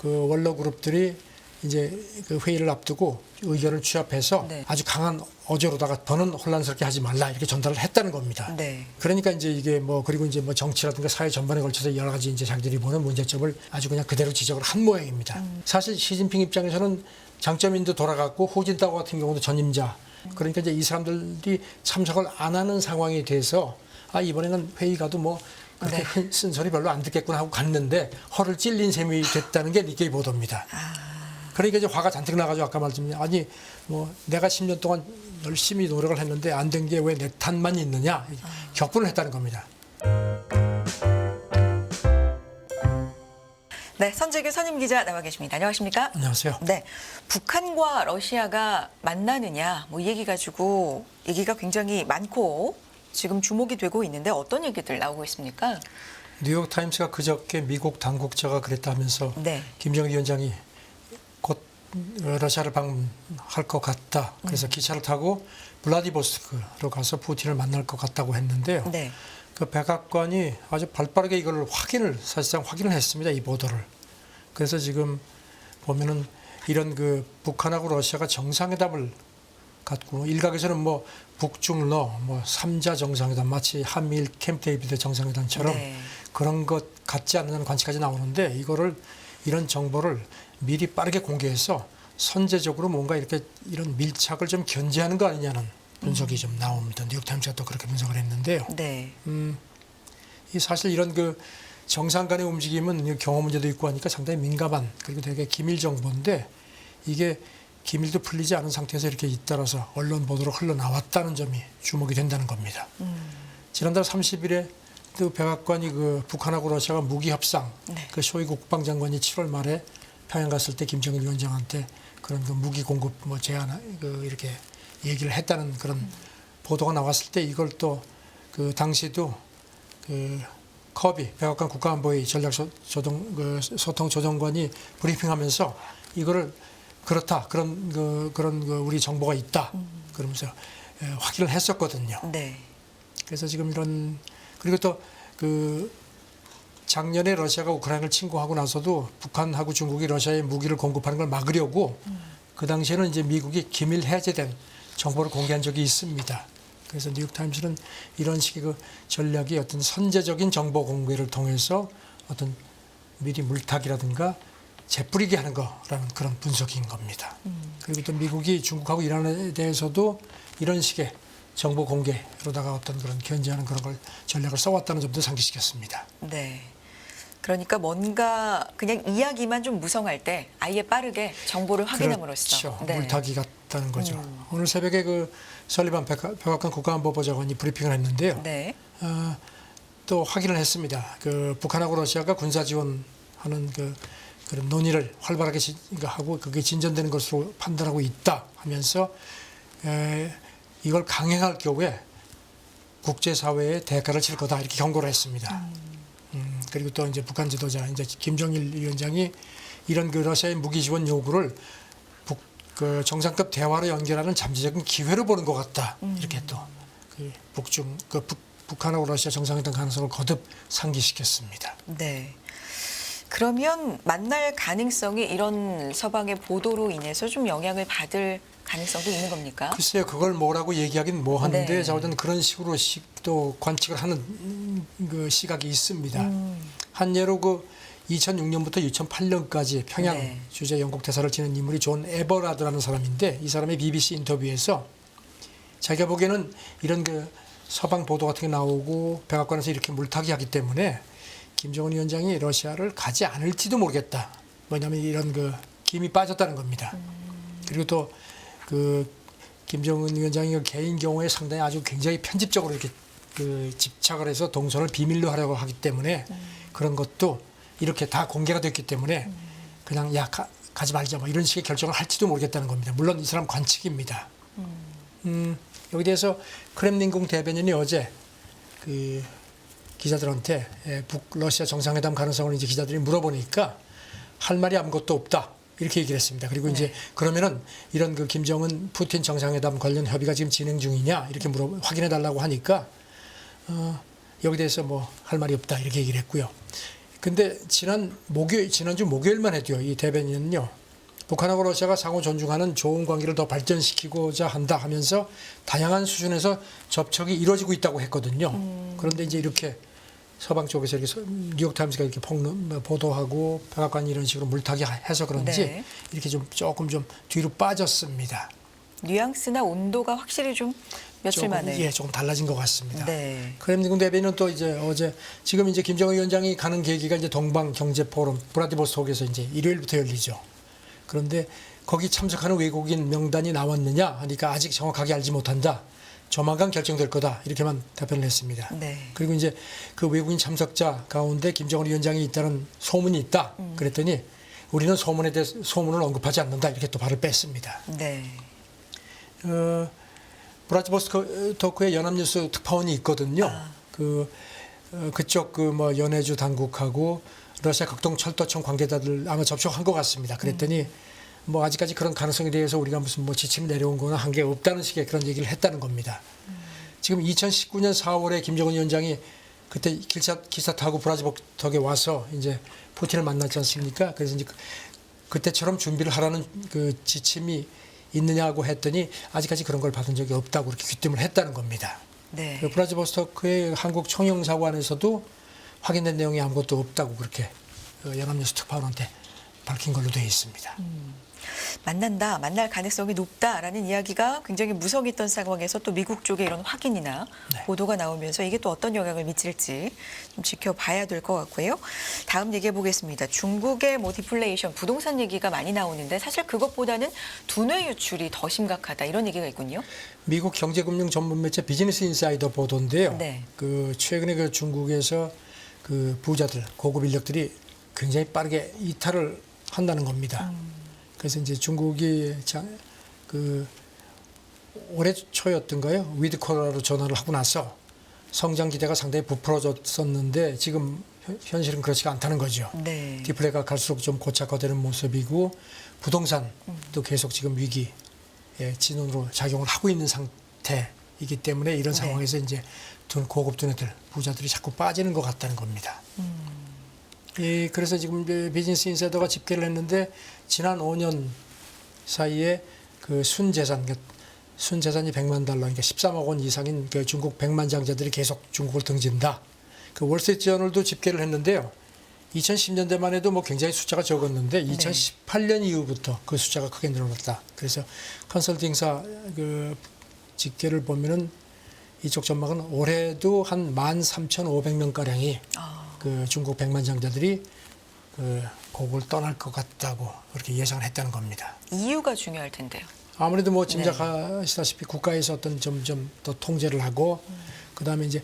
그 원로 그룹들이 이제 그 회의를 앞두고 의견을 취합해서 네. 아주 강한 어조로다가 더는 혼란스럽게 하지 말라 이렇게 전달을 했다는 겁니다. 네. 그러니까 이제 이게 뭐 그리고 이제 뭐 정치라든가 사회 전반에 걸쳐서 여러 가지 이제 자기들이 보는 문제점을 아주 그냥 그대로 지적을 한 모양입니다. 사실 시진핑 입장에서는 장점인도 돌아갔고 후진타오 같은 경우도 전임자. 그러니까 이제 이 사람들이 참석을 안 하는 상황에 대해서 아 이번에는 회의 가도 뭐 그렇게 네. 쓴소리 별로 안 듣겠구나 하고 갔는데 허를 찔린 셈이 됐다는 게 니케이 보도입니다. 그러니까 이제 화가 잔뜩 나가지고 아까 말씀드린 아니 뭐 내가 10년 동안 열심히 노력을 했는데 안 된 게 왜 내 탓만 있느냐 격분을 했다는 겁니다. 네, 선재규 선임 기자 나와 계십니다. 안녕하십니까? 안녕하세요. 네, 북한과 러시아가 만나느냐 뭐 이 얘기 가지고 얘기가 굉장히 많고 지금 주목이 되고 있는데 어떤 얘기들 나오고 있습니까? 뉴욕타임스가 그저께 미국 당국자가 그랬다면서 네. 김정일 위원장이 곧 러시아를 방문할 것 같다. 그래서 기차를 타고 블라디보스토크로 가서 푸틴을 만날 것 같다고 했는데요. 네. 그 백악관이 아주 발빠르게 이걸 사실상 확인을 했습니다. 이 보도를. 그래서 지금 보면은 이런 그 북한하고 러시아가 정상회담을 갖고 일각에서는 뭐 북중러 뭐 3자 정상회담 마치 한미일 캠프 데이비드 정상회담처럼 네. 그런 것 같지 않는 관측까지 나오는데 이런 정보를 미리 빠르게 공개해서 선제적으로 뭔가 이렇게 이런 밀착을 좀 견제하는 거 아니냐는 분석이 좀 나옵니다. 뉴욕타임스가 또 그렇게 분석을 했는데요. 네. 이 사실 이런 그 정상 간의 움직임은 경호 문제도 있고 하니까 상당히 민감한 그리고 되게 기밀 정보인데 이게 기밀도 풀리지 않은 상태에서 이렇게 잇따라서 언론 보도로 흘러나왔다는 점이 주목이 된다는 겁니다. 지난달 30일에 그 백악관이 그 북한하고 러시아가 무기 협상 네. 그 쇼이구 국방장관이 7월 말에 평양 갔을 때 김정일 위원장한테 그런 그 무기 공급 뭐 제한 그 이렇게 얘기를 했다는 그런 보도가 나왔을 때 이걸 또 그 당시도 그 커비 백악관 국가안보위 소통 조정관이 브리핑하면서 이거를 그렇다 그런 그 우리 정보가 있다 그러면서 확인을 했었거든요. 네. 그래서 지금 이런 그리고 또 그 작년에 러시아가 우크라이나를 침공하고 나서도 북한하고 중국이 러시아에 무기를 공급하는 걸 막으려고 그 당시에는 이제 미국이 기밀 해제된 정보를 공개한 적이 있습니다. 그래서 뉴욕타임스는 이런 식의 그 전략이 어떤 선제적인 정보 공개를 통해서 어떤 미리 물타기라든가 재뿌리게 하는 거라는 그런 분석인 겁니다. 그리고 또 미국이 중국하고 이란에 대해서도 이런 식의 정보 공개로다가 어떤 그런 견제하는 그런 걸 전략을 써왔다는 점도 상기시켰습니다. 네. 그러니까 뭔가 그냥 이야기만 좀 무성할 때 아예 빠르게 정보를 확인함으로써 그렇죠. 네. 물타기 같다는 거죠. 오늘 새벽에 그 설리반 백악관 국가안보보좌관이 브리핑을 했는데요. 네. 또 확인을 했습니다. 그 북한하고 러시아가 군사 지원하는 그런 논의를 활발하게 하고 그게 진전되는 것으로 판단하고 있다 하면서 이걸 강행할 경우에 국제사회의 대가를 칠 거다 이렇게 경고를 했습니다. 그리고 또 이제 북한 지도자 이제 김정일 위원장이 이런 그 러시아의 무기 지원 요구를 그 정상급 대화로 연결하는 잠재적인 기회로 보는 것 같다. 이렇게 또 그 북한하고 러시아 정상회담 가능성을 거듭 상기시켰습니다. 네. 그러면 만날 가능성이 이런 서방의 보도로 인해서 좀 영향을 받을 가능성도 있는 겁니까? 글쎄요, 그걸 뭐라고 얘기하긴 뭐 하는데 네. 저는 그런 식으로 또 관측을 하는 그 시각이 있습니다. 한 예로 그 2006년부터 2008년까지 평양 네. 주재 영국 대사를 지낸 인물이 존 에버라드라는 사람인데 이 사람이 BBC 인터뷰에서 자기가 보기에는 이런 그 서방 보도 같은 게 나오고 백악관에서 이렇게 물타기하기 때문에 김정은 위원장이 러시아를 가지 않을지도 모르겠다. 뭐냐면 이런 그 김이 빠졌다는 겁니다. 그리고 또 그 김정은 위원장이 개인 경우에 상당히 아주 굉장히 편집적으로 이렇게 그 집착을 해서 동선을 비밀로 하려고 하기 때문에 그런 것도 이렇게 다 공개가 됐기 때문에 그냥 가지 말자 뭐 이런 식의 결정을 할지도 모르겠다는 겁니다. 물론 이 사람 관측입니다. 여기 대해서 크렘린궁 대변인이 어제 그 기자들한테 북러시아 정상회담 가능성을 이제 기자들이 물어보니까 할 말이 아무것도 없다. 이렇게 얘기를 했습니다. 그리고 네. 이제 그러면은 이런 그 김정은 푸틴 정상회담 관련 협의가 지금 진행 중이냐 이렇게 확인해 달라고 하니까 여기 대해서 뭐 할 말이 없다 이렇게 얘기를 했고요. 근데 지난주 목요일만 해도요, 이 대변인은요, 북한하고 러시아가 상호 존중하는 좋은 관계를 더 발전시키고자 한다 하면서 다양한 수준에서 접촉이 이루어지고 있다고 했거든요. 그런데 이제 이렇게 서방 쪽에서 이렇게 뉴욕타임스가 이렇게 보도하고 백악관이 이런 식으로 물타기 해서 그런지 네. 이렇게 좀 조금 좀 뒤로 빠졌습니다. 뉘앙스나 온도가 확실히 좀 며칠 만에. 조금 달라진 것 같습니다. 네. 크렘리군 대변인은 또 이제 어제 지금 이제 김정은 위원장이 가는 계기가 이제 동방 경제 포럼 브라디보스톡에서 이제 일요일부터 열리죠. 그런데 거기 참석하는 외국인 명단이 나왔느냐 하니까 아직 정확하게 알지 못한다. 조만간 결정될 거다. 이렇게만 답변을 했습니다. 네. 그리고 이제 그 외국인 참석자 가운데 김정은 위원장이 있다는 소문이 있다. 그랬더니 우리는 소문을 언급하지 않는다. 이렇게 또 발을 뺐습니다. 네. 브라디보스토크에 연합뉴스 특파원이 있거든요. 그쪽 뭐 연해주 당국하고 러시아 극동철도청 관계자들 아마 접촉한 것 같습니다. 그랬더니 뭐 아직까지 그런 가능성에 대해서 우리가 무슨 뭐 지침 내려온 거나 한 게 없다는 식의 그런 얘기를 했다는 겁니다. 지금 2019년 4월에 김정은 위원장이 그때 기차 타고 브라디보스톡에 와서 이제 푸틴을 만났지 않습니까? 그래서 이제 그때처럼 준비를 하라는 그 지침이 있느냐고 했더니 아직까지 그런 걸 받은 적이 없다고 그렇게 귀띔을 했다는 겁니다. 네. 브라디보스토크의 한국 총영사관에서도 확인된 내용이 아무것도 없다고 그렇게 연합뉴스 특파원한테 밝힌 걸로 되어 있습니다. 만날 가능성이 높다라는 이야기가 굉장히 무성했던 상황에서 또 미국 쪽에 이런 확인이나 네. 보도가 나오면서 이게 또 어떤 영향을 미칠지 좀 지켜봐야 될 것 같고요. 다음 얘기해 보겠습니다. 중국의 뭐 디플레이션, 부동산 얘기가 많이 나오는데 사실 그것보다는 두뇌 유출이 더 심각하다 이런 얘기가 있군요. 미국 경제금융 전문 매체 비즈니스 인사이더 보도인데요. 네. 그 최근에 그 중국에서 그 부자들, 고급 인력들이 굉장히 빠르게 이탈을 한다는 겁니다. 그래서 이제 중국이 올해 초였던가요? 위드 코로나로 전환을 하고 나서 성장 기대가 상당히 부풀어졌었는데 지금 현실은 그렇지가 않다는 거죠. 네. 디플레가 갈수록 좀 고착화되는 모습이고 부동산도 계속 지금 위기의 진원으로 작용을 하고 있는 상태이기 때문에 이런 상황에서 이제 고급 두뇌들, 부자들이 자꾸 빠지는 것 같다는 겁니다. 그래서 지금 비즈니스 인사이더가 집계를 했는데 지난 5년 사이에 그 순재산이 100만 달러, 그러니까 13억 원 이상인 그 중국 백만장자들이 계속 중국을 등진다. 그 월스트리트저널도 집계를 했는데요. 2010년대만 해도 뭐 굉장히 숫자가 적었는데 2018년 이후부터 그 숫자가 크게 늘어났다. 그래서 컨설팅사 그 집계를 보면은 이쪽 전망은 올해도 한 13,500명 가량이 그 중국 백만장자들이 그 고국을 떠날 것 같다고 그렇게 예상을 했다는 겁니다. 이유가 중요할 텐데요. 아무래도 뭐 짐작하시다시피 국가에서 어떤 점점 더 통제를 하고 그다음에 이제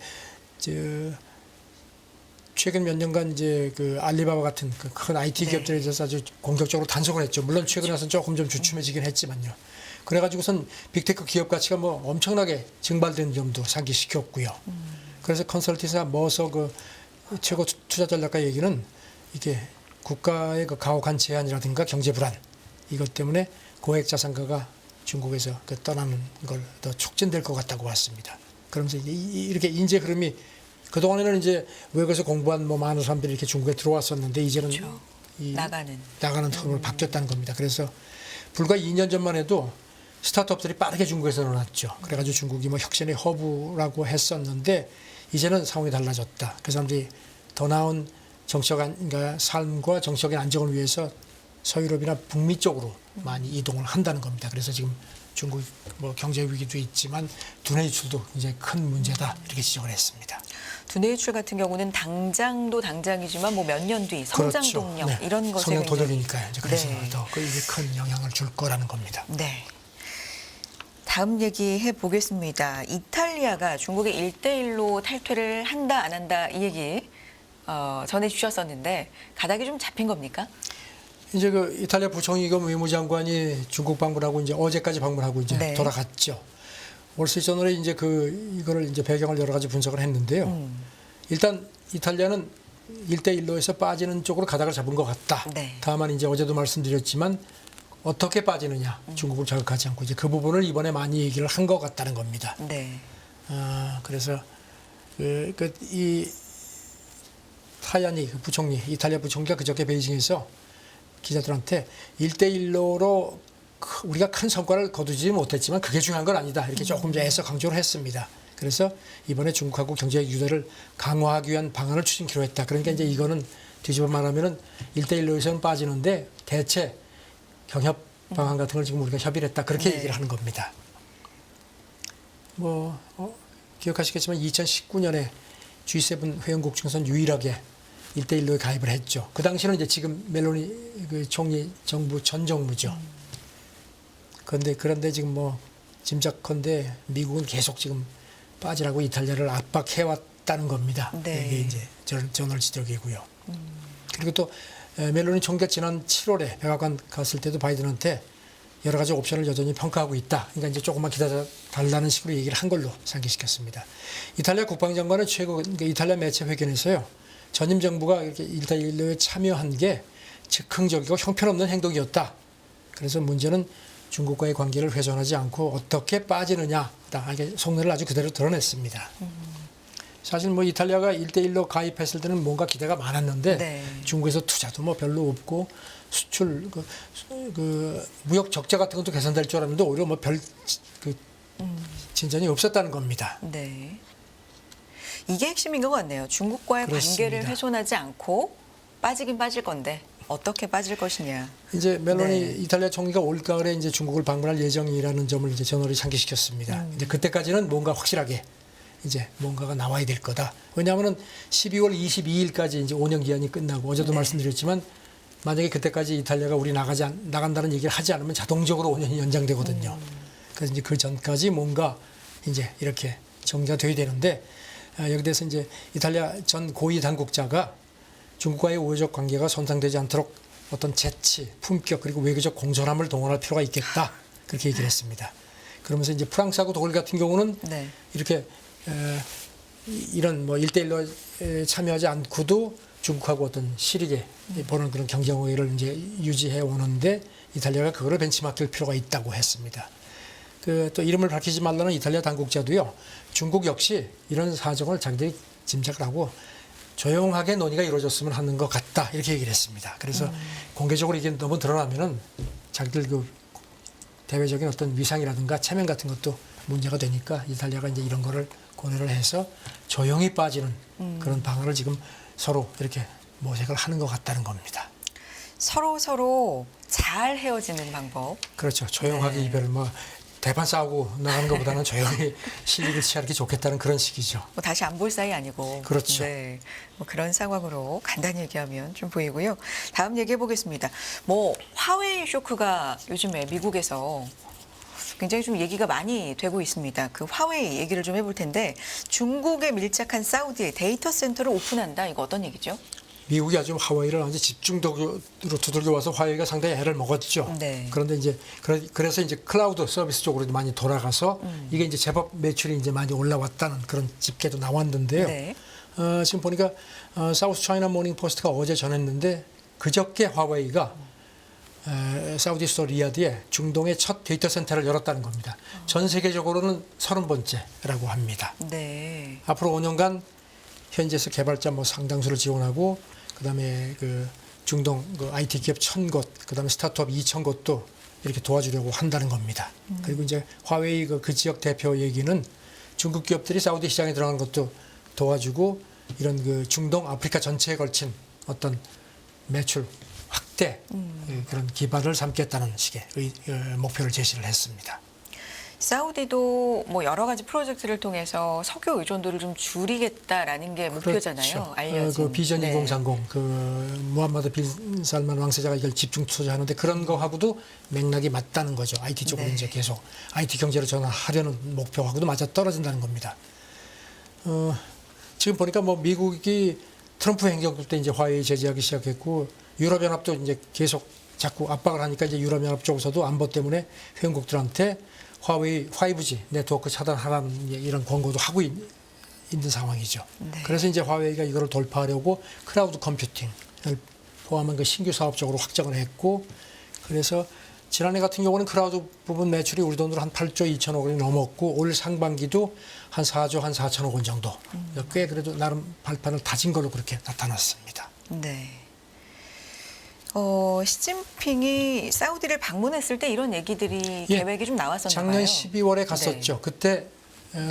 최근 몇 년간 이제 그 알리바바 같은 그 큰 IT 기업들에 대해서 아주 공격적으로 단속을 했죠. 물론 최근에 와서는 조금 좀 주춤해지긴 했지만요. 그래가지고선 빅테크 기업 가치가 뭐 엄청나게 증발된 점도 상기시켰고요. 그래서 컨설팅사 머서 그 최고 투자 전략가 얘기는 이게 국가의 그 가혹한 제한이라든가 경제 불안 이것 때문에 고액 자산가가 중국에서 그 떠나는 걸 더 촉진될 것 같다고 봤습니다. 그러면서 이렇게 인재 흐름이 그동안에는 이제 외국에서 공부한 뭐 많은 사람들이 이렇게 중국에 들어왔었는데 이제는 그렇죠. 이 나가는 흐름으로 바뀌었다는 겁니다. 그래서 불과 2년 전만 해도 스타트업들이 빠르게 중국에서 일어났죠. 그래가지고 중국이 뭐 혁신의 허브라고 했었는데 이제는 상황이 달라졌다. 그 사람들이 더 나은 정치적 삶과 정치적인 안정을 위해서 서유럽이나 북미 쪽으로 많이 이동을 한다는 겁니다. 그래서 지금 중국 뭐 경제 위기도 있지만 두뇌 유출도 굉장히 큰 문제다 이렇게 지적을 했습니다. 두뇌 유출 같은 경우는 당장도 당장이지만 뭐 몇 년 뒤 성장 그렇죠. 동력 이런 것에 성장 도덕이니까요. 그래서 네. 더 이게 큰 영향을 줄 거라는 겁니다. 네. 다음 얘기해 보겠습니다. 이탈리아가 중국의 1대1로 탈퇴를 한다 안 한다 이 얘기 전해주셨었는데 가닥이 좀 잡힌 겁니까? 이제 그 이탈리아 부총리 겸 외무장관이 중국 방문하고 이제 어제까지 방문하고 이제 돌아갔죠. 월스트리트저널에 이제 이거를 이제 배경을 여러 가지 분석을 했는데요. 일단 이탈리아는 1대1로 해서 빠지는 쪽으로 가닥을 잡은 것 같다. 네. 다만 이제 어제도 말씀드렸지만 어떻게 빠지느냐 중국을 자극하지 않고 이제 그 부분을 이번에 많이 얘기를 한 것 같다는 겁니다. 네. 그래서 이 타야니 그 부총리, 이탈리아 부총리가 그저께 베이징에서 기자들한테 1대1로 우리가 큰 성과를 거두지 못했지만 그게 중요한 건 아니다. 이렇게 조금 애써 강조를 했습니다. 그래서 이번에 중국하고 경제 유대를 강화하기 위한 방안을 추진키로 했다. 그러니까 이제 이거는 뒤집어 말하면은 1대1로에서는 빠지는데 대체 경협 방안 같은 걸 지금 우리가 협의를 했다. 그렇게 얘기를 하는 겁니다. 기억하시겠지만 2019년에 G7 회원국 중에서 유일하게 1대1로에 가입을 했죠. 그 당시는 이제 지금 멜로니 그 총리 정부 전 정부죠. 그런데 지금 짐작컨대 미국은 계속 지금 빠지라고 이탈리아를 압박해왔다는 겁니다. 네. 이게 이제 저널지적이고요. 그리고 또 멜로니 총리가 지난 7월에 백악관 갔을 때도 바이든한테 여러 가지 옵션을 여전히 평가하고 있다. 그러니까 이제 조금만 기다려달라는 식으로 얘기를 한 걸로 상기시켰습니다. 이탈리아 국방장관은 이탈리아 매체 회견에서요. 전임 정부가 이렇게 1대1로에 참여한 게 즉흥적이고 형편없는 행동이었다. 그래서 문제는 중국과의 관계를 훼손하지 않고 어떻게 빠지느냐. 이게 속내를 아주 그대로 드러냈습니다. 사실 이탈리아가 1대1로 가입했을 때는 뭔가 기대가 많았는데 네. 중국에서 투자도 별로 없고 수출 무역 적자 같은 것도 개선될 줄 알았는데 오히려 별 진전이 없었다는 겁니다. 네. 이게 핵심인 것 같네요. 중국과의 그렇습니다. 관계를 훼손하지 않고 빠지긴 빠질 건데 어떻게 빠질 것이냐. 이제 멜로니 네. 이탈리아 총리가 올가을에 이제 중국을 방문할 예정이라는 점을 이제 저널이 상기시켰습니다. 이제 그때까지는 뭔가 확실하게 이제 뭔가가 나와야 될 거다. 왜냐하면은 12월 22일까지 이제 5년 기한이 끝나고 어제도 말씀드렸지만 만약에 그때까지 이탈리아가 우리 나간다는 얘기를 하지 않으면 자동적으로 5년이 연장되거든요. 그래서 이제 그 전까지 뭔가 이제 이렇게 정리가 돼야 되는데 여기 대해서 이제 이탈리아 전 고위 당국자가 중국과의 우호적 관계가 손상되지 않도록 어떤 재치, 품격 그리고 외교적 공정함을 동원할 필요가 있겠다. 그렇게 얘기를 했습니다. 그러면서 이제 프랑스하고 독일 같은 경우는 네. 이렇게 이런 1대1로 참여하지 않고도 중국하고 어떤 실익에 보는 그런 경쟁 관계를 이제 유지해 오는데 이탈리아가 그거를 벤치마크할 필요가 있다고 했습니다. 또 이름을 밝히지 말라는 이탈리아 당국자도요. 중국 역시 이런 사정을 자기들이 짐작을 하고 조용하게 논의가 이루어졌으면 하는 것 같다 이렇게 얘기를 했습니다. 그래서 공개적으로 이게 너무 드러나면은 자기들 대외적인 어떤 위상이라든가 체면 같은 것도 문제가 되니까 이탈리아가 이제 이런 거를 고려를 해서 조용히 빠지는 그런 방안을 지금 서로 이렇게 모색을 하는 것 같다는 겁니다. 서로 잘 헤어지는 방법. 그렇죠. 조용하게 네. 이별을 대판 싸우고 나가는 것보다는 조용히 실리를 취하는 게 좋겠다는 그런 식이죠. 다시 안 볼 사이 아니고. 그렇죠. 네. 그런 상황으로 간단히 얘기하면 좀 보이고요. 다음 얘기해 보겠습니다. 화웨이 쇼크가 요즘에 미국에서 굉장히 좀 얘기가 많이 되고 있습니다. 그 화웨이 얘기를 좀 해볼 텐데 중국에 밀착한 사우디에 데이터 센터를 오픈한다. 이거 어떤 얘기죠? 미국이 아주 화웨이를 아주 집중적으로 두들겨 와서 화웨이가 상당히 애를 먹었죠. 네. 그런데 이제 그래서 이제 클라우드 서비스 쪽으로 많이 돌아가서 이게 이제 제법 매출이 이제 많이 올라왔다는 그런 집계도 나왔는데요. 네. 지금 보니까 사우스 차이나 모닝 포스트가 어제 전했는데 그저께 화웨이가 사우디 수도 리야드에 중동의 첫 데이터 센터를 열었다는 겁니다. 전 세계적으로는 30번째라고 합니다. 네. 앞으로 5년간 현지에서 개발자 상당수를 지원하고 그다음에 중동 IT 기업 1,000곳, 그다음에 스타트업 2,000곳도 이렇게 도와주려고 한다는 겁니다. 그리고 이제 화웨이 그 지역 대표 얘기는 중국 기업들이 사우디 시장에 들어가는 것도 도와주고 이런 중동 아프리카 전체에 걸친 어떤 매출 확대 그런 기반을 삼겠다는 식의 목표를 제시를 했습니다. 사우디도 여러 가지 프로젝트를 통해서 석유 의존도를 좀 줄이겠다라는 게 목표잖아요. 그렇죠. 알려진. 비전 네. 2030 무함마드 빈 살만 왕세자가 이걸 집중 투자하는데 그런 거하고도 맥락이 맞다는 거죠. IT 쪽으로 네. 이제 계속 IT 경제로 전환하려는 목표하고도 맞아 떨어진다는 겁니다. 지금 보니까 미국이 트럼프 행정부 때 이제 화웨이 제재하기 시작했고 유럽연합도 이제 계속 자꾸 압박을 하니까 이제 유럽연합 쪽에서도 안보 때문에 회원국들한테 화웨이 5G 네트워크 차단하라는 이런 권고도 하고 있는 상황이죠. 네. 그래서 이제 화웨이가 이걸 돌파하려고 클라우드 컴퓨팅을 포함한 신규 사업 적으로 확정을 했고 그래서 지난해 같은 경우는 클라우드 부분 매출이 우리 돈으로 한 8조 2천억 원이 넘었고 올 상반기도 한 4조 한 4천억 원 정도. 꽤 그래도 나름 발판을 다진 걸로 그렇게 나타났습니다. 네. 시진핑이 사우디를 방문했을 때 이런 얘기들이 예. 계획이 좀 나왔었나 작년 봐요. 12월에 갔었죠. 네. 그때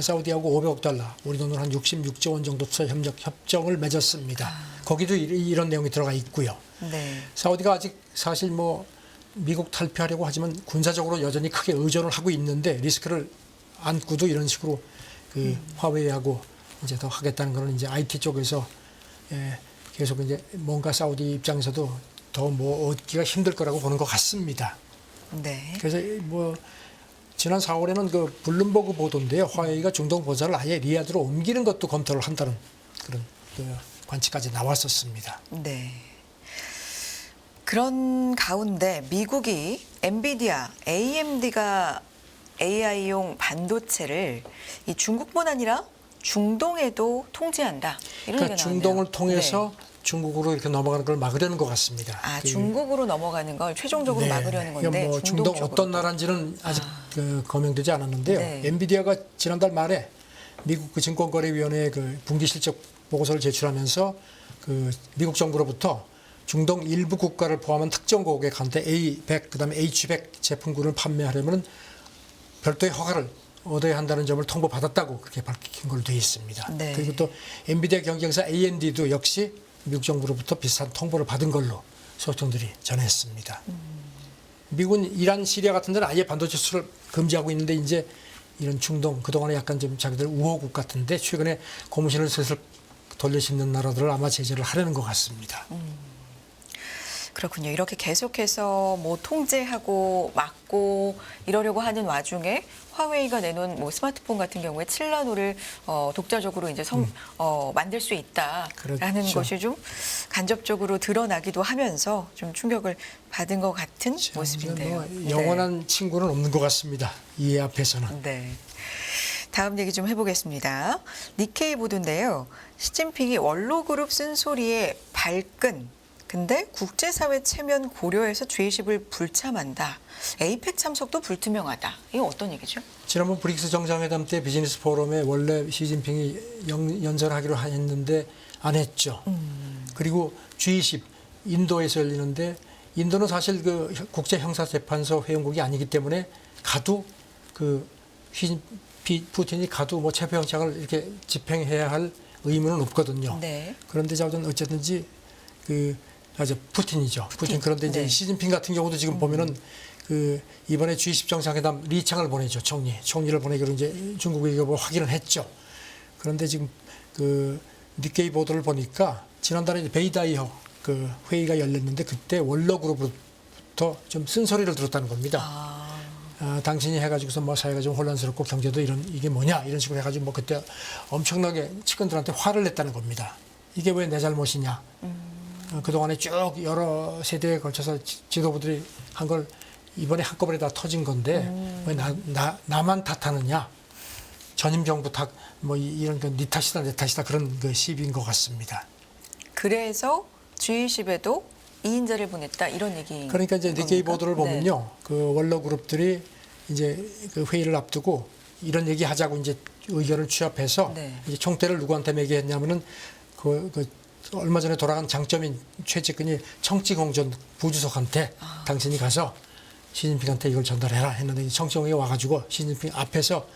사우디하고 500억 달러, 우리 돈으로 한 66조 원 정도 투자 협정을 맺었습니다. 거기도 이런 내용이 들어가 있고요. 네. 사우디가 아직 사실 뭐 미국 탈피하려고 하지만 군사적으로 여전히 크게 의존을 하고 있는데 리스크를 안고도 이런 식으로 그 화웨이하고 이제 더 하겠다는 거는 이제 IT 쪽에서 계속 이제 뭔가 사우디 입장에서도 더 뭐 얻기가 힘들 거라고 보는 것 같습니다. 네. 그래서 뭐 지난 4월에는 그 블룸버그 보도인데요. 화웨이가 중동 본사를 아예 리야드로 옮기는 것도 검토를 한다는 그런 그 관측까지 나왔었습니다. 네. 그런 가운데 미국이 엔비디아, AMD가 AI용 반도체를 이 중국뿐 아니라 중동에도 통제한다. 이런 그러니까 얘기가 중동을 나왔네요. 통해서 네. 중국으로 이렇게 넘어가는 걸 막으려는 것 같습니다. 아, 중국으로 넘어가는 걸 최종적으로 네. 막으려는 그러니까 건데 뭐 중동 중동 어떤 쪽으로도. 나라인지는 아직 그 거명되지 않았는데요. 네. 엔비디아가 지난달 말에 미국 그 증권거래위원회에 그 분기 실적 보고서를 제출하면서 그 미국 정부로부터 중동 일부 국가를 포함한 특정 고객한테 A100 그다음에 H100 제품군을 판매하려면 별도의 허가를 얻어야 한다는 점을 통보받았다고 그렇게 밝힌 걸로 되어 있습니다. 네. 그리고 또 엔비디아 경쟁사 AMD도 역시 미국 정부로부터 비슷한 통보를 받은 걸로 소통들이 전했습니다. 미국은 이란, 시리아 같은 데는 아예 반도체 수출을 금지하고 있는데 이제 이런 중동 그동안에 약간 좀 자기들 우호국 같은데 최근에 고무신을 슬슬 돌려심는 나라들을 아마 제재를 하려는 것 같습니다. 그렇군요. 이렇게 계속해서 뭐 통제하고 막고 이러려고 하는 와중에 화웨이가 내놓은 뭐 스마트폰 같은 경우에 7나노를 독자적으로 이제 만들 수 있다라는 그렇죠. 것이 좀 간접적으로 드러나기도 하면서 좀 충격을 받은 것 같은 모습인데요. 뭐 영원한 친구는 없는 것 같습니다. 이 앞에서는. 네. 다음 얘기 좀 해보겠습니다. 니케이 보도인데요. 시진핑이 원로그룹 쓴소리에 발끈. 근데 국제사회 체면 고려해서 G20을 불참한다. 에이펙 참석도 불투명하다. 이거 어떤 얘기죠? 지난번 브릭스 정상회담 때 비즈니스 포럼에 원래 시진핑이 연설하기로 했는데 안 했죠. 그리고 G20 인도에서 열리는데 인도는 사실 그 국제형사재판소 회원국이 아니기 때문에 가도 그 푸틴이 가도 뭐 체포영장을 이렇게 집행해야 할 의무는 없거든요. 네. 그런데 어쨌든지 푸틴이죠. 푸틴. 그런데 이제 네. 시진핑 같은 경우도 지금 보면은 그 이번에 G20 정상회담 리창을 보내죠. 총리를 보내기로 이제 중국에게 뭐 확인을 했죠. 그런데 지금 그 니케이 보도를 보니까 지난달에 이제 베이다이어 그 회의가 열렸는데 그때 원로그룹부터 좀 쓴소리를 들었다는 겁니다. 당신이 해가지고서 뭐 사회가 좀 혼란스럽고 경제도 이게 뭐냐 이런 식으로 해가지고 뭐 그때 엄청나게 측근들한테 화를 냈다는 겁니다. 이게 왜 내 잘못이냐. 그동안에 쭉 여러 세대에 걸쳐서 지도부들이 한 걸 이번에 한꺼번에 다 터진 건데 왜 나만 탓하느냐. 전임 정부 탓, 뭐 이런 네 탓이다 내 탓이다 그런 그 시비인 것 같습니다. 그래서 G20에도 2인자를 보냈다 이런 얘기. 그러니까 이제 니케이 보도를 보면요, 그 원로 그룹들이 이제 그 회의를 앞두고 이런 얘기 하자고 이제 의견을 취합해서 네. 이제 총대를 누구한테 매기했냐면은 그 얼마 전에 돌아간 장점인 최측근이 청지공전 부주석한테 당신이 가서 시진핑한테 이걸 전달해라 했는데 청지공이 와가지고 시진핑 앞에서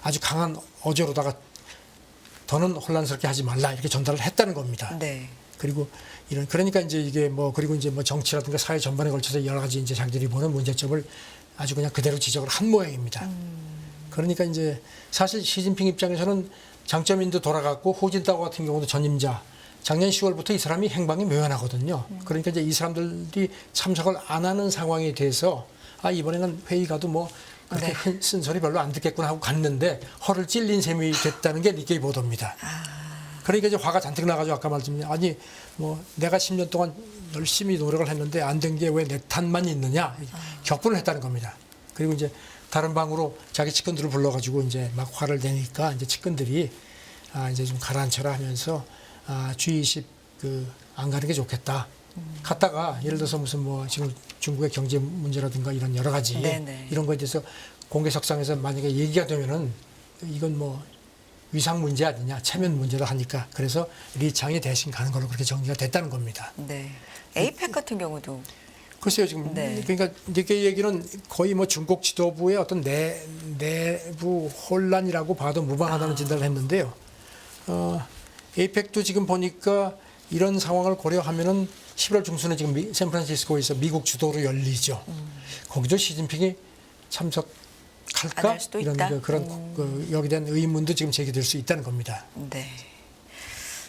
아주 강한 어조로다가 더는 혼란스럽게 하지 말라 이렇게 전달을 했다는 겁니다. 네. 그리고 그러니까 이제 이게 뭐 그리고 이제 뭐 정치라든가 사회 전반에 걸쳐서 여러 가지 이제 자기들이 보는 문제점을 아주 그냥 그대로 지적을 한 모양입니다. 그러니까 이제 사실 시진핑 입장에서는 장점인도 돌아갔고 호진타오 같은 경우도 전임자 작년 10월부터 이 사람이 행방이 묘연하거든요. 그러니까 이제 이 사람들이 참석을 안 하는 상황에 대해서 이번에는 회의 가도 뭐 그렇게 네. 쓴소리 별로 안 듣겠구나 하고 갔는데 허를 찔린 셈이 됐다는 게 니케이 보도입니다. 그러니까 이제 화가 잔뜩 나가지고 아까 말씀드린 아니 뭐 내가 10년 동안 열심히 노력을 했는데 안 된 게 왜 내 탓만 있느냐 격분을 했다는 겁니다. 그리고 이제 다른 방으로 자기 측근들을 불러가지고 이제 막 화를 내니까 이제 측근들이 이제 좀 가라앉혀라 하면서 G20 안 가는 게 좋겠다. 갔다가 예를 들어서 무슨 뭐 지금 중국의 경제 문제라든가 이런 여러 가지 네네. 이런 거에 대해서 공개석상에서 만약에 얘기가 되면은 이건 뭐 위상 문제 아니냐, 체면 문제다 하니까 그래서 리창이 대신 가는 걸로 그렇게 정리가 됐다는 겁니다. 네. 에이펙 같은 경우도 글쎄요, 지금 네. 그러니까 이게 얘기는 거의 뭐 중국 지도부의 어떤 내부 혼란이라고 봐도 무방하다는 진단을 했는데요. 에이펙도 지금 보니까 이런 상황을 고려하면은 11월 중순에 지금 샌프란시스코에서 미국 주도로 열리죠. 거기도 시진핑이 안 참석할까 할 수도 이런 있다. 그런 여기에 대한 의문도 지금 제기될 수 있다는 겁니다. 네.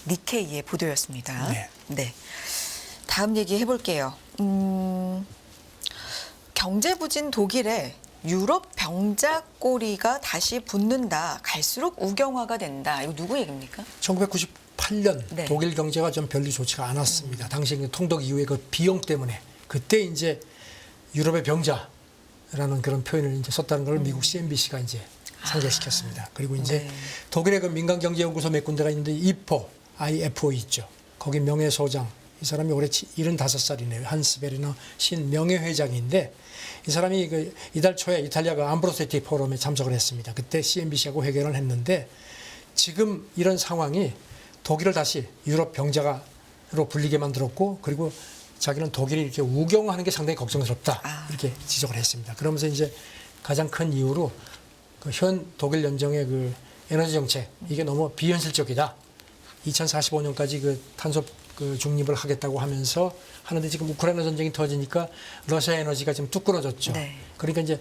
니케이의 보도였습니다. 네. 네. 다음 얘기 해볼게요. 경제 부진 독일에 유럽 병자 꼬리가 다시 붙는다. 갈수록 우경화가 된다. 이거 누구 얘기입니까? 1998년 네. 독일 경제가 좀 별로 좋지가 않았습니다. 당시 통독 이후에 그 비용 때문에 그때 이제 유럽의 병자라는 그런 표현을 이제 썼다는 걸 미국 CNBC가 이제 상기시켰습니다. 그리고 이제 네. 독일의 그 민간경제연구소 몇 군데가 있는데 IFO 있죠. 거기 명예소장 이 사람이 올해 75살이네요. 한스 베르너 신 명예회장인데 이 사람이 그 이달 초에 이탈리아 그 암브로세티 포럼에 참석을 했습니다. 그때 CNBC하고 회견을 했는데 지금 이런 상황이 독일을 다시 유럽 병자가로 불리게 만들었고 그리고 자기는 독일이 이렇게 우경화하는 게 상당히 걱정스럽다 이렇게 지적을 했습니다. 그러면서 이제 가장 큰 이유로 그 현 독일 연정의 그 에너지 정책 이게 너무 비현실적이다. 2045년까지 그 탄소 그 중립을 하겠다고 하면서 하는데 지금 우크라이나 전쟁이 터지니까 러시아 에너지가 지금 뚝 끊어졌죠. 네. 그러니까 이제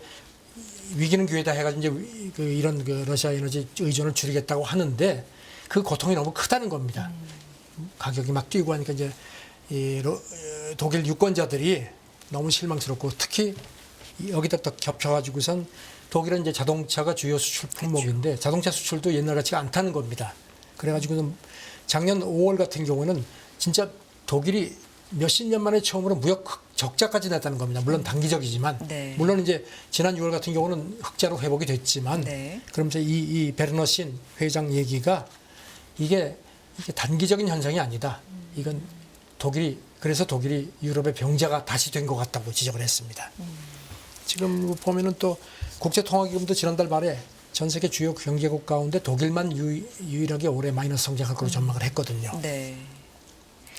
위기는 기회다 해가지고 이제 그 이런 그 러시아 에너지 의존을 줄이겠다고 하는데 그 고통이 너무 크다는 겁니다. 가격이 막 뛰고 하니까 이제 독일 유권자들이 너무 실망스럽고 특히 여기다 또 겹쳐가지고선 독일은 이제 자동차가 주요 수출 품목인데 자동차 수출도 옛날 같지가 않다는 겁니다. 그래가지고는 작년 5월 같은 경우는 진짜 독일이 몇십 년 만에 처음으로 무역 적자까지 냈다는 겁니다. 물론 단기적이지만 네. 물론 이제 지난 6월 같은 경우는 흑자로 회복이 됐지만 네. 그러면서 이 베르너 신 회장 얘기가 이게 단기적인 현상이 아니다. 이건 그래서 독일이 유럽의 병자가 다시 된 것 같다고 지적을 했습니다. 지금 보면은 또 국제통화기금도 지난달 말에 전 세계 주요 경제국 가운데 독일만 유일하게 올해 마이너스 성장할 걸로 전망을 했거든요. 네.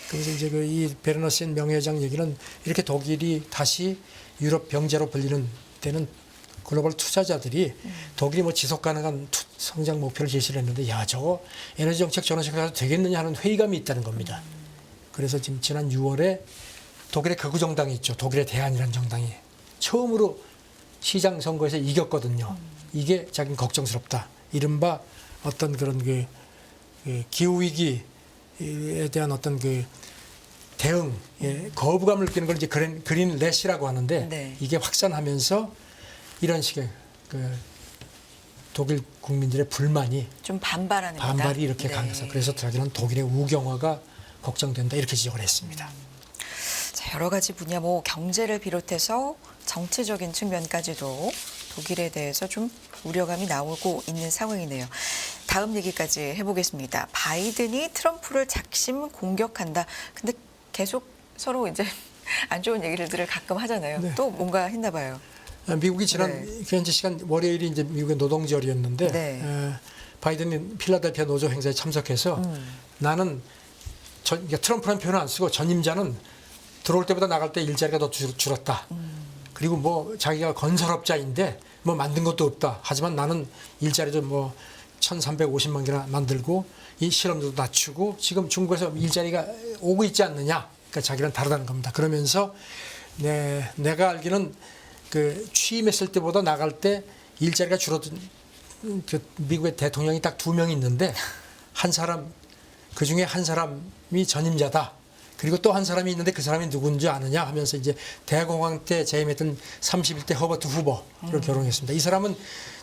그래서 이제 그 이 베르너 신 명예회장 얘기는 이렇게 독일이 다시 유럽 병자로 불리는 데는 글로벌 투자자들이 독일이 뭐 지속 가능한 성장 목표를 제시를 했는데 야 저거 에너지 정책 전환식 가서 되겠느냐 하는 회의감이 있다는 겁니다. 그래서 지금 지난 6월에 독일의 극우 정당이 있죠. 독일의 대안이라는 정당이 처음으로 시장 선거에서 이겼거든요. 이게 자기는 걱정스럽다. 이른바 어떤 그런 그 기후 위기에 대한 어떤 그 대응, 거부감을 느끼는 걸 이제 그린 렛이라고 하는데 네. 이게 확산하면서 이런 식의 그 독일 국민들의 불만이 좀 반발이 이렇게 네. 강해서 그래서 자기는 독일의 우경화가 걱정된다 이렇게 지적을 했습니다. 자, 여러 가지 분야 뭐 경제를 비롯해서 정치적인 측면까지도 독일에 대해서 좀 우려감이 나오고 있는 상황이네요. 다음 얘기까지 해보겠습니다. 바이든이 트럼프를 작심 공격한다. 근데 계속 서로 이제 안 좋은 얘기들을 가끔 하잖아요. 네. 또 뭔가 했나 봐요. 미국이 지난 현지 시간 월요일이 이제 미국의 노동절이었는데 네. 바이든이 필라델피아 노조 행사에 참석해서 나는 그러니까 트럼프라는 표현을 안 쓰고 전임자는 들어올 때보다 나갈 때 일자리가 더 줄었다. 그리고 뭐 자기가 건설업자인데 뭐 만든 것도 없다. 하지만 나는 일자리도 뭐 1,350만 개나 만들고 이 실업률도 낮추고 지금 중국에서 일자리가 오고 있지 않느냐. 그러니까 자기는 다르다는 겁니다. 그러면서 내가 알기는 그 취임했을 때보다 나갈 때 일자리가 줄어든 그 미국의 대통령이 딱 2명 있는데 한 사람 그 중에 한 사람이 전임자다. 그리고 또 한 사람이 있는데 그 사람이 누군지 아느냐 하면서 이제 대공황 때 재임했던 31대 허버트 후보를 결혼했습니다. 이 사람은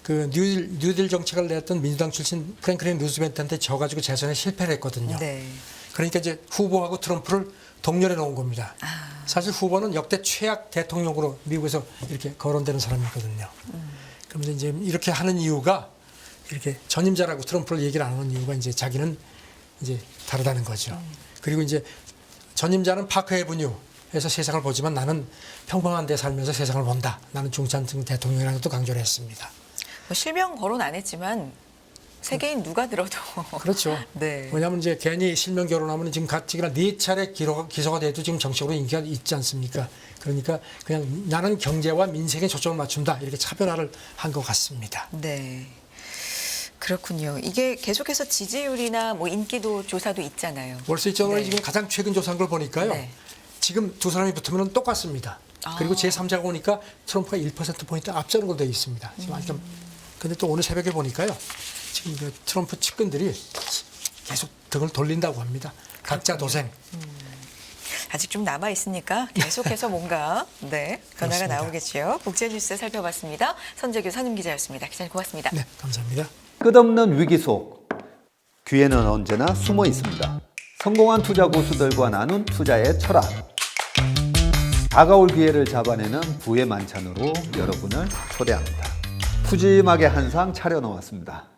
그 뉴딜 정책을 냈던 민주당 출신 프랭클린 루즈벨트한테 져가지고 재선에 실패를 했거든요. 네. 그러니까 이제 후보하고 트럼프를 동렬해 놓은 겁니다. 사실 후보는 역대 최악 대통령으로 미국에서 이렇게 거론되는 사람이거든요. 그러면서 이제 이렇게 하는 이유가 이렇게 전임자라고 트럼프를 얘기를 안 하는 이유가 이제 자기는 이제 다르다는 거죠. 그리고 이제 전임자는 파크 에브뉴에서 세상을 보지만 나는 평범한 데 살면서 세상을 본다. 나는 중산층 대통령이라는 것도 강조를 했습니다. 뭐 실명 거론 안 했지만 세계인 누가 들어도 그렇죠. 네. 왜냐하면 이제 괜히 실명 결혼하면 지금 가뜩이나 4차례 기소가 돼도 지금 정치적으로 인기가 있지 않습니까? 그러니까 그냥 나는 경제와 민생에 초점을 맞춘다. 이렇게 차별화를 한 것 같습니다. 네. 그렇군요. 이게 계속해서 지지율이나 뭐 인기도 조사도 있잖아요. 월스트리트저널이 네. 지금 가장 최근 조사한 걸 보니까요. 네. 지금 두 사람이 붙으면 똑같습니다. 아. 그리고 제3자가 오니까 트럼프가 1%포인트 앞서는 걸로 되어 있습니다. 지금 아직도 근데 또 오늘 새벽에 보니까요. 지금 그 트럼프 측근들이 계속 등을 돌린다고 합니다. 각자 도생. 아직 좀 남아 있으니까 계속해서 뭔가 변화가 그렇습니다. 나오겠죠. 국제뉴스 살펴봤습니다. 선재규 산림기자였습니다. 기자님 고맙습니다. 네, 감사합니다. 끝없는 위기 속 기회는 언제나 숨어 있습니다. 성공한 투자 고수들과 나눈 투자의 철학. 다가올 기회를 잡아내는 부의 만찬으로 여러분을 초대합니다. 푸짐하게 한 상 차려놓았습니다.